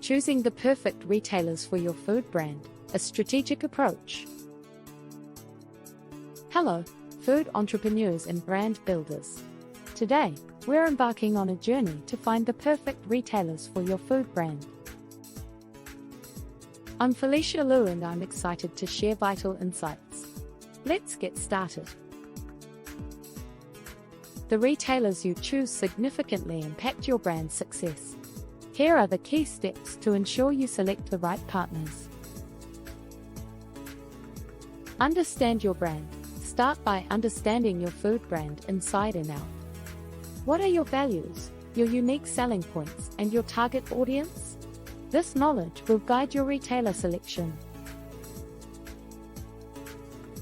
Choosing the perfect retailers for your food brand, a strategic approach. Hello, food entrepreneurs and brand builders. Today, we're embarking on a journey to find the perfect retailers for your food brand. I'm Felicia and I'm excited to share vital insights. Let's get started. The retailers you choose significantly impact your brand's success. Here are the key steps to ensure you select the right partners. Understand your brand. Start by understanding your food brand inside and out. What are your values, your unique selling points, and your target audience? This knowledge will guide your retailer selection.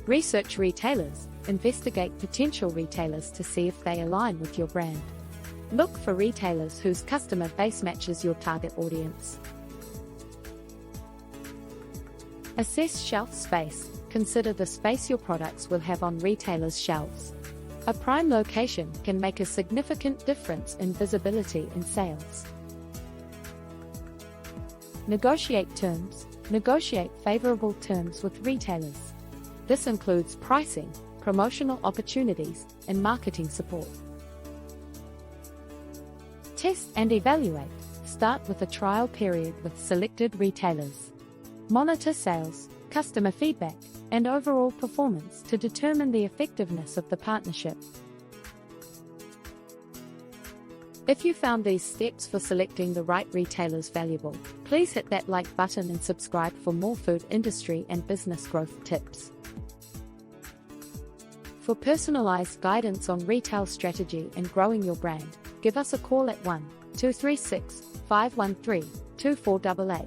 Research retailers. Investigate potential retailers to see if they align with your brand. Look for retailers whose customer base matches your target audience. Assess shelf space. Consider the space your products will have on retailers' shelves. A prime location can make a significant difference in visibility and sales. Negotiate terms. Negotiate favorable terms with retailers. This includes pricing, promotional opportunities, and marketing support. Test and evaluate. Start with a trial period with selected retailers. Monitor sales, customer feedback, and overall performance to determine the effectiveness of the partnership. If you found these steps for selecting the right retailers valuable, please hit that like button and subscribe for more food industry and business growth tips. For personalized guidance on retail strategy and growing your brand, give us a call at 1-236-513-2488.